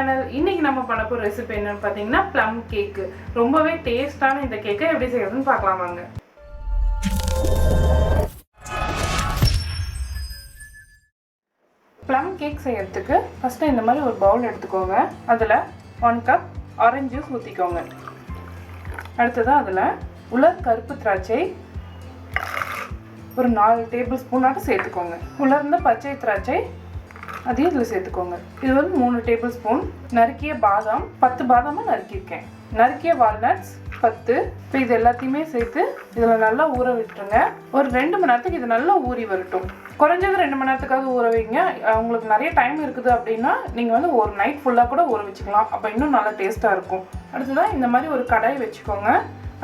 Channel. இன்னைக்கு நம்ம பண்ண போற ரெசிபி என்னன்னு பாத்தீங்கன்னா ப்ளம் கேக். ரொம்பவே டேஸ்டான இந்த கேக்கை எப்படி செய்யறதுன்னு பார்க்கலாம் வாங்க. ப்ளம் கேக் செய்யறதுக்கு ஃபர்ஸ்ட் இந்த மாதிரி ஒரு பவுல் எடுத்துக்கோங்க. அதுல 1 கப் ஆரஞ்சு ஜூஸ் ஊத்திக்கோங்க. அடுத்ததா அதுல உலர் கருப்பு திராட்சை ஒரு 4 டேபிள் ஸ்பூன் ஆட்டு சேர்த்துக்கோங்க. உலர்ந்த பச்சை திராட்சை அதையும் இதில் சேர்த்துக்கோங்க. இது வந்து 3 டேபிள் ஸ்பூன். நறுக்கிய பாதாம் 10 பாதாமாக நறுக்கியிருக்கேன். நறுக்கிய வால்நட்ஸ் 10. இப்போ இது எல்லாத்தையுமே சேர்த்து இதில் நல்லா ஊற விட்டுருங்க. ஒரு 2 மணி நேரத்துக்கு இது நல்லா ஊறி வரட்டும். குறைஞ்சது 2 மணி நேரத்துக்காவது ஊற வைங்க. உங்களுக்கு நிறைய டைம் இருக்குது அப்படின்னா நீங்கள் வந்து ஒரு நைட் ஃபுல்லாக கூட ஊற வச்சுக்கலாம். அப்போ இன்னும் நல்லா டேஸ்ட்டாக இருக்கும். அடுத்ததான் இந்த மாதிரி ஒரு கடாய் வச்சுக்கோங்க.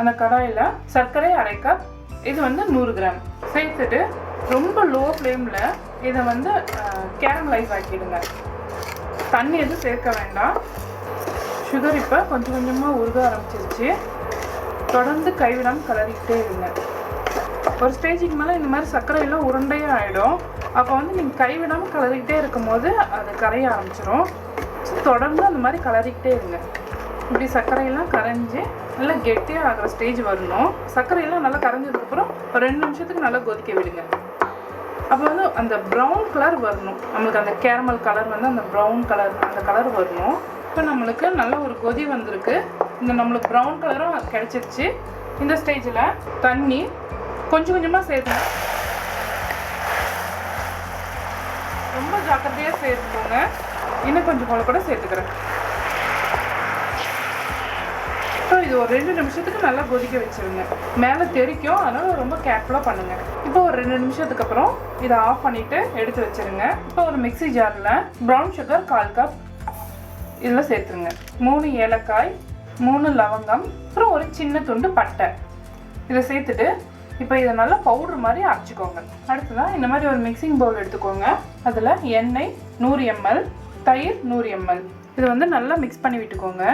அந்த கடாயில் சர்க்கரை 1/2 கப், இது வந்து 100 கிராம் சேர்த்துட்டு ரொம்ப லோ ஃப்ளேமில் இதை வந்து கேரமலைஸ் ஆக்கிடுங்க. தண்ணி எதுவும் சேர்க்க வேண்டாம். சுகர் இப்போ கொஞ்சம் கொஞ்சமாக உருக ஆரம்பிச்சிருச்சு. தொடர்ந்து கைவிடாமல் கலரிக்கிட்டே இருங்க. ஒரு ஸ்டேஜுக்கு மேலே இந்த மாதிரி சர்க்கரையெல்லாம் உருண்டையாக ஆகிடும். அப்போ வந்து நீங்கள் கைவிடாமல் கலரிக்கிட்டே இருக்கும் போது அது கரைய ஆரம்பிச்சிடும். தொடர்ந்து அந்த மாதிரி கலரிக்கிட்டே இருங்க. இப்படி சர்க்கரையெல்லாம் கரைஞ்சி நல்லா கெட்டியாக ஆகிற ஸ்டேஜ் வரணும். சர்க்கரையெல்லாம் நல்லா கரைஞ்சதுக்கப்புறம் ஒரு 2 நிமிஷத்துக்கு நல்லா கொதிக்க விடுங்க. அப்போ வந்து அந்த ப்ரௌன் கலர் வரணும். நம்மளுக்கு அந்த கேரமல் கலர் வந்து அந்த ப்ரௌன் கலர் அந்த கலர் வரணும். இப்போ நம்மளுக்கு நல்ல ஒரு கொதி வந்திருக்கு. இந்த நம்மளுக்கு ப்ரௌன் கலரும் கிடச்சிருச்சு. இந்த ஸ்டேஜில் தண்ணி கொஞ்சம் கொஞ்சமாக சேர்த்துங்க. ரொம்ப ஜாக்கிரதையாக சேர்த்துக்கோங்க. இன்னும் கொஞ்சம் போல கூட சேர்த்துக்கிறேன். இப்போ இது ஒரு 2 நிமிஷத்துக்கு நல்லா கொதிக்க வச்சுருங்க. மேலே தெரிக்கும், அதனால் ரொம்ப கேர்ஃபுல்லாக பண்ணுங்கள். இப்போ ஒரு 2 நிமிஷத்துக்கு அப்புறம் இதை ஆஃப் பண்ணிவிட்டு எடுத்து வச்சுருங்க. இப்போ ஒரு மிக்ஸி ஜாரில் ப்ரௌன் சுகர் 1/4 கப் இதில் சேர்த்துருங்க. 3 ஏலக்காய், 3 லவங்கம், அப்புறம் ஒரு சின்ன துண்டு பட்டை இதை சேர்த்துட்டு இப்போ இதை நல்லா பவுடர் மாதிரி அரைச்சிக்கோங்க. அடுத்ததான் இந்த மாதிரி ஒரு மிக்சிங் பவுல் எடுத்துக்கோங்க. அதில் எண்ணெய் 100 ml, தயிர் 100 ml இதை வந்து நல்லா மிக்ஸ் பண்ணி விட்டுக்கோங்க.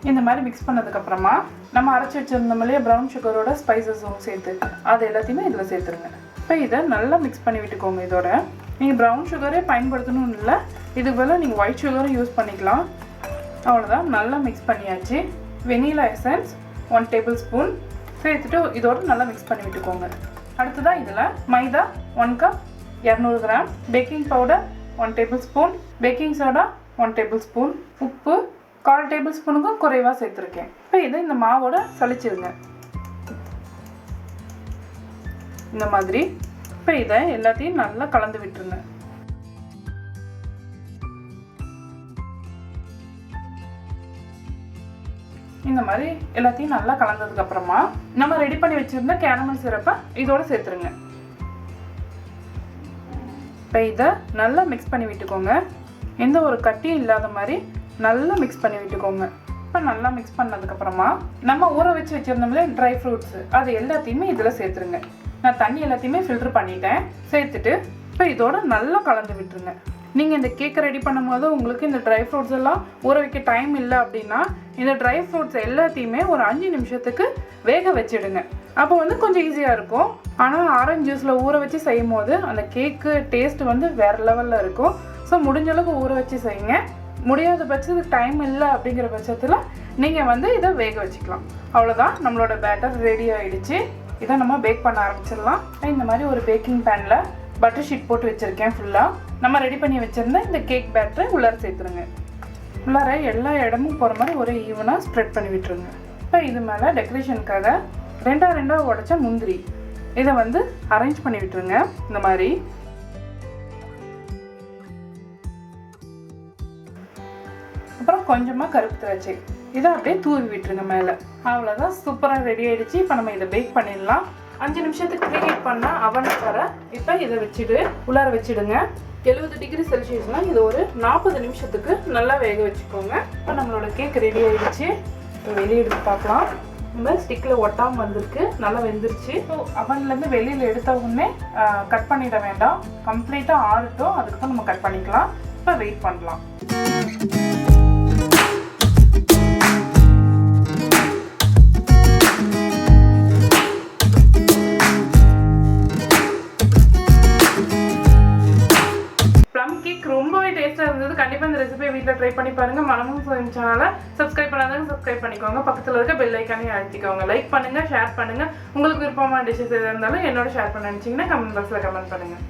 இந்த மாதிரி மிக்ஸ் பண்ணதுக்கப்புறமா நம்ம அரைச்சி வச்சுருந்தோம் இல்லையா ப்ரௌன் சுகரோட ஸ்பைசஸும் சேர்த்து அது எல்லாத்தையுமே இதில் சேர்த்துருங்க. இப்போ இதை நல்லா மிக்ஸ் பண்ணி விட்டுக்கோங்க. இதோட நீங்கள் ப்ரௌன் சுகரே பயன்படுத்தணும்னு இல்லை, இதுக்கு பதிலாக நீங்கள் ஒயிட் சுகரும் யூஸ் பண்ணிக்கலாம். அவ்வளோதான், நல்லா மிக்ஸ் பண்ணியாச்சு. வெனிலா எசன்ஸ் 1 டேபிள் ஸ்பூன் சேர்த்துட்டு இதோட நல்லா மிக்ஸ் பண்ணி விட்டுக்கோங்க. அடுத்ததான் இதில் மைதா 1 cup 200 gram, baking powder 1 table spoon, baking soda 1 table spoon, உப்பு 1/4 டேபிள் ஸ்பூனுக்கும் குறைவாக சேர்த்துருக்கேன். இப்போ இதை இந்த மாவோட சளிச்சிருங்க இந்த மாதிரி. இப்போ இதை எல்லாத்தையும் நல்லா கலந்து விட்டுருங்க. இந்த மாதிரி எல்லாத்தையும் நல்லா கலந்ததுக்கு அப்புறமா நம்ம ரெடி பண்ணி வச்சிருந்த கேரமல் சிரப்பை இதோட சேர்த்துருங்க. இப்போ இதை நல்லா மிக்ஸ் பண்ணி விட்டுக்கோங்க. எந்த ஒரு கட்டியும் இல்லாத மாதிரி நல்லா மிக்ஸ் பண்ணி விட்டுக்கோங்க. இப்போ நல்லா மிக்ஸ் பண்ணதுக்கப்புறமா நம்ம ஊற வச்சு வச்சுருந்தோம்ல ட்ரை ஃப்ரூட்ஸு அது எல்லாத்தையுமே இதில் சேர்த்துருங்க. நான் தண்ணி எல்லாத்தையுமே ஃபில்ட்ரு பண்ணிட்டேன். சேர்த்துட்டு இப்போ இதோட நல்லா கலந்து விட்டுருங்க. நீங்கள் இந்த கேக்கை ரெடி பண்ணும் போது உங்களுக்கு இந்த ட்ரை ஃப்ரூட்ஸ் எல்லாம் ஊற வைக்க டைம் இல்லை அப்படின்னா இந்த ட்ரை ஃப்ரூட்ஸ் எல்லாத்தையுமே ஒரு 5 நிமிஷத்துக்கு வேக வச்சிடுங்க. அப்போ வந்து கொஞ்சம் ஈஸியாக இருக்கும். ஆனால் ஆரஞ்சு ஜூஸில் ஊற வச்சு செய்யும் போது அந்த கேக்கு டேஸ்ட் வந்து வேறு லெவலில் இருக்கும். ஸோ முடிஞ்ச அளவுக்கு ஊற வச்சு செய்யுங்க. முடியாத பட்சத்துக்கு டைம் இல்லை அப்படிங்கிற பட்சத்தில் நீங்கள் வந்து இதை வேக வச்சுக்கலாம். அவ்வளோதான், நம்மளோட பேட்டர் ரெடி ஆகிடுச்சு. இதை நம்ம பேக் பண்ண ஆரம்பிச்சிடலாம். இந்த மாதிரி ஒரு பேக்கிங் பேனில் பட்டர் ஷீட் போட்டு வச்சுருக்கேன். ஃபுல்லாக நம்ம ரெடி பண்ணி வச்சுருந்த இந்த கேக் பேட்டரை உள்ளார சேர்த்துருங்க. உள்ளார எல்லா இடமும் போகிற மாதிரி ஒரு ஈவனாக ஸ்ப்ரெட் பண்ணி விட்டுருங்க. இப்போ இது மேலே டெக்கரேஷனுக்காக 2 உடைச்ச முந்திரி இதை வந்து அரேஞ்ச் பண்ணி விட்டுருங்க இந்த மாதிரி. அப்புறம் கொஞ்சமாக கருப்பு திராட்சை இதை அப்படியே தூவி விட்டுருங்க மேலே. அவ்வளோதான், சூப்பராக ரெடி ஆகிடுச்சு. இப்போ நம்ம இதை பேக் பண்ணிடலாம். 5 நிமிஷத்துக்கு ப்ரீஹீட் பண்ணால் அவனுக்கு வர இப்போ இதை வச்சுட்டு உள்ளார வச்சுடுங்க. 70 டிகிரி செல்சியஸ்னால் இது ஒரு 40 நிமிஷத்துக்கு நல்லா வேக வச்சுக்கோங்க. இப்போ நம்மளோட கேக் ரெடி ஆகிடுச்சு. வெளியே எடுத்து பார்க்கலாம். இந்த ஸ்டிக்கில் ஒட்டாமல் வந்திருக்கு, நல்லா வெந்துருச்சு. ஸோ அவன்லேருந்து வெளியில் எடுத்த உடனே கட் பண்ணிட வேண்டாம். கம்ப்ளீட்டாக ஆறட்டும், அதுக்கு தான் நம்ம கட் பண்ணிக்கலாம். இப்போ வெயிட் பண்ணலாம். இந்த ரெசிபியை வீட்டில் ட்ரை பண்ணி பாருங்கள். மனமும் சுவையும் சேனலை சப்ஸ்கிரைப் பண்ணாதவங்க சப்ஸ்கிரைப் பண்ணிக்கோங்க. பக்கத்தில் இருக்க பெல் ஐக்கானையும் அழுத்திக்கோங்க. லைக் பண்ணுங்கள், ஷேர் பண்ணுங்கள். உங்களுக்கு விருப்பமான டிஷ்ஷஸ் எது இருந்தாலும் என்னோட ஷேர் பண்ண நினச்சிங்கன்னா கமெண்ட் பாக்ஸில் கமெண்ட் பண்ணுங்கள்.